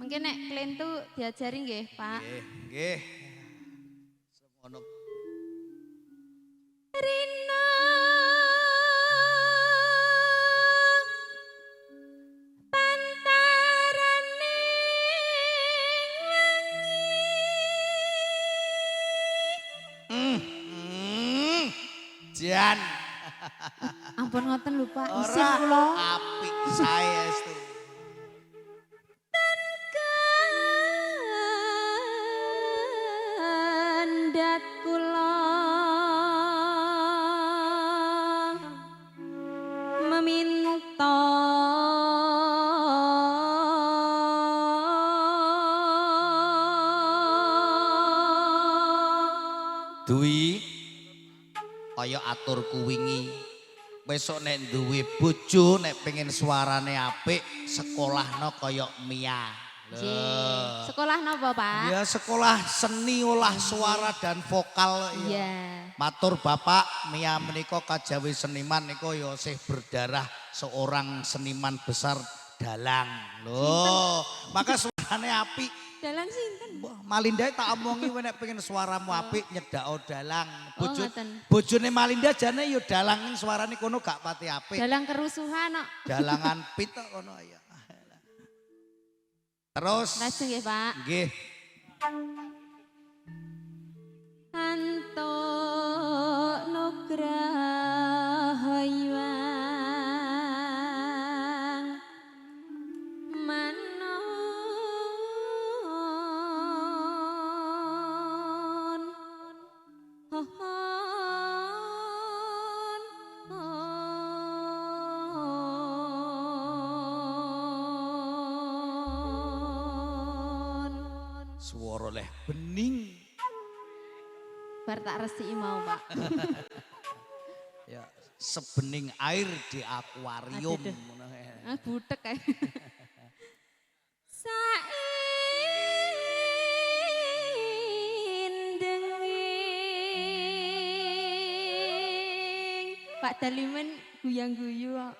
Mungkin nek klentu diajari nggih, Pak. Nggih, nggih. Semono. Rina pantarane Jan. ampun ngoten lho Pak, isin Ora kula. apik saya itu. Kandat kula meminta Dwi kaya aturku wingi. Besok nek duwe bojo nek pengen suarane apik, sekolahno kaya Mia. Nggih. Sekolah napa, Pak? Ya sekolah seni olah suara dan vokal ya. Iya. Matur Bapak, Mia menika kajawi seniman niku ya sih berdarah seorang seniman besar dalang. Loh, maka suarane apik. Dalang sinten? Wah, Malinda tak omongi kowe nek pengen suaramu apik nyedhak dalang. Oh, ngoten. Bojone Malinda jane ya dalang ning suarane kono gak pati apik. Dalang kerusuhan kok. Dalangan pit kok kono ya. Terus Lajeng nggih, Pak. nggih. Antuk nugraha iwang manon Suara leh bening. bar tak resiki mau, Pak. Ya, sebening air di akuarium. Aduh. Butek kae. Saindenging Pak Daliman guyang-guyu kok.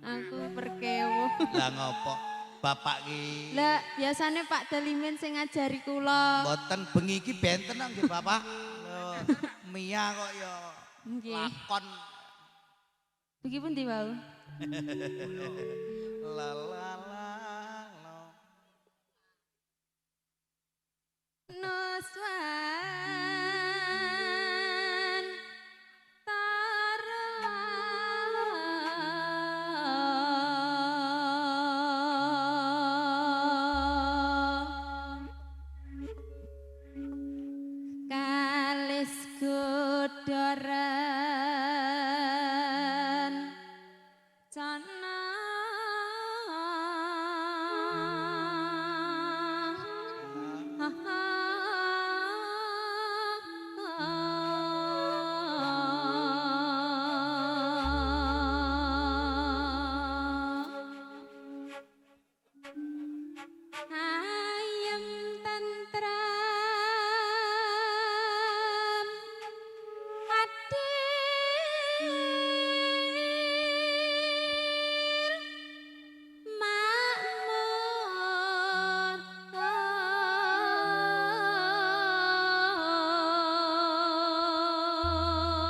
Aku perkewo. Lah ngopo? Bapak ki Lah biasanya Pak Daliman sing ngajari kula. mboten bengi iki benten nggih Bapak. Loh, Mia kok ya Nggih. lakon. Iki pundi wau? La la la la. Nuswan kalis godoran cana ayam tentram adil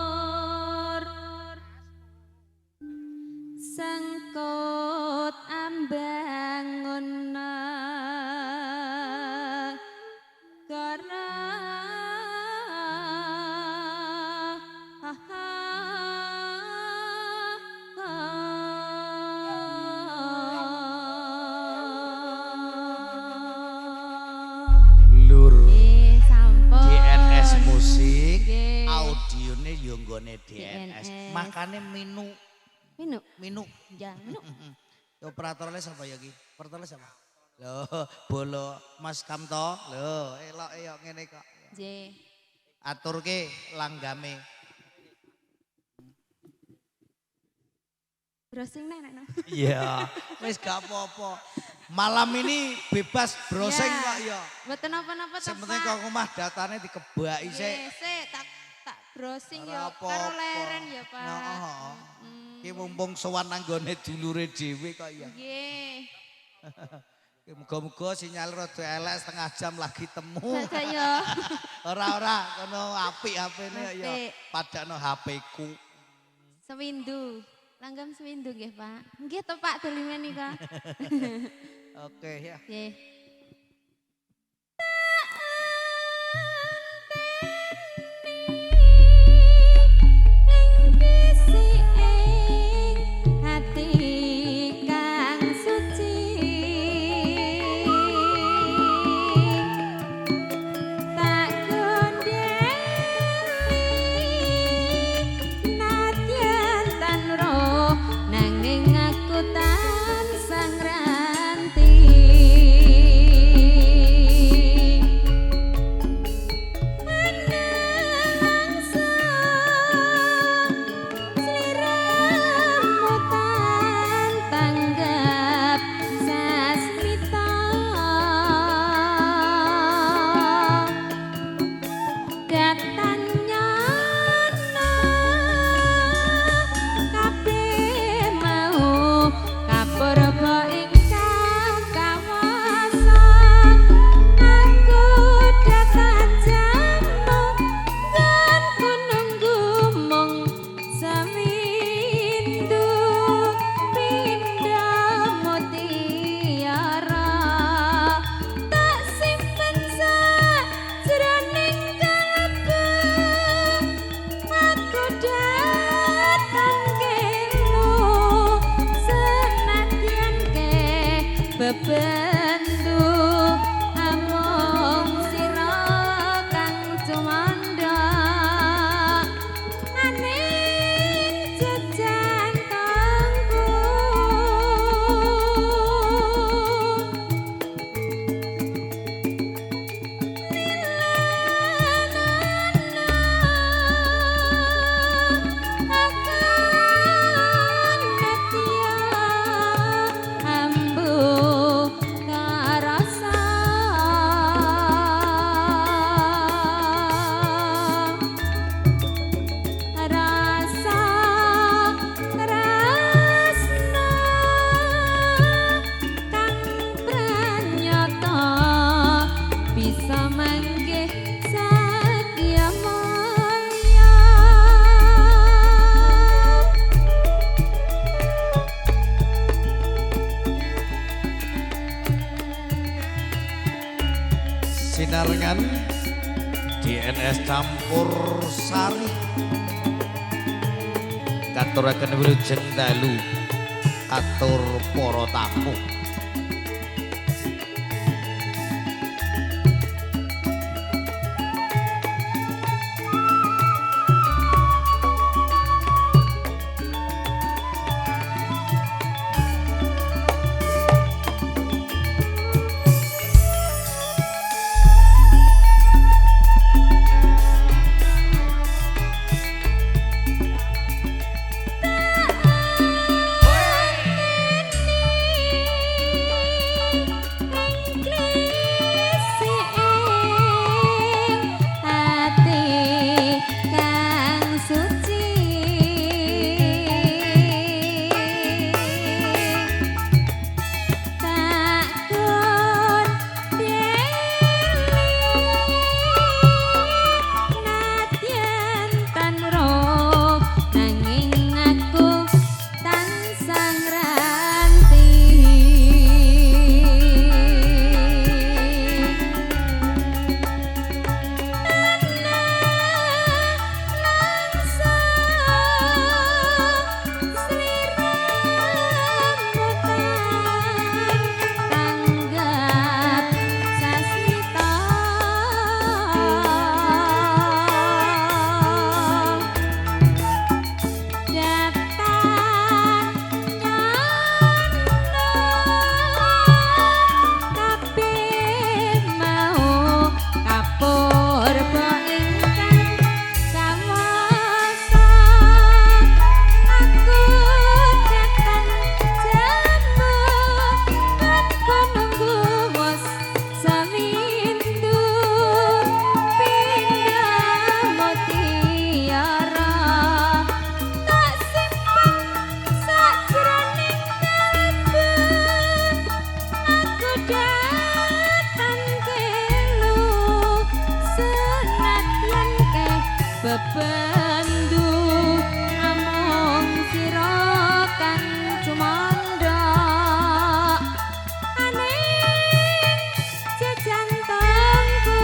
makmur sengkut ambangun negara Lur sampun DNS musik, Nggih. audione yo nggone DNS. DNS. Makane minu minuk minu. ya minuk Operatornya siapa ya ki? Operatornya siapa? Loh, bolo Mas Kamto. Loh, elok yo ngene kok. nggih Aturke langgame. browsing nek no. Iya, wis gak apa-apa. Malam ini bebas browsing Ya. kok ya. Mboten napa-napa to, Sing penting Pak. kok omah datane dikebaki sik. Nggih, sik tak browsing Ora ya apa-apa. karo leren ya, Pak. Heeh. Mm. Ki mumpung sowan nang gone dulure dhewe kok ya. Nggih. Muga-muga sinyal rada elek setengah jam lagi temu. Dadak yo. Ora kono apik HP-ne ya Apik. padakno HP-ku. Sewindu. Langgam sewindu nggih, Pak. Nggih to, Pak, doli menika. Oke ya. Nggih. Bebendu among sira kang cumandha aning jejantungku Sinarengan DNS campur sari katuraken wilujeng dalu atur para tamu. bebendu among sira kan cumandha aning jejantengku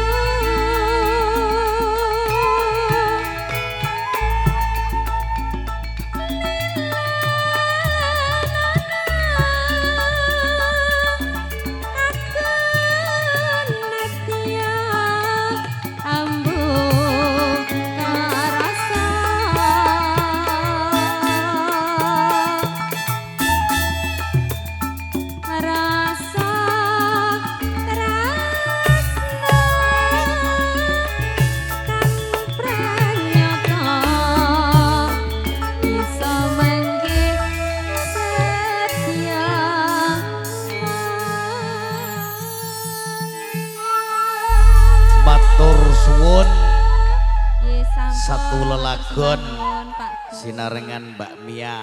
matur suwun Nggih, sampun. satu lelagon Sampun, Pak. sinarengan Mbak Mia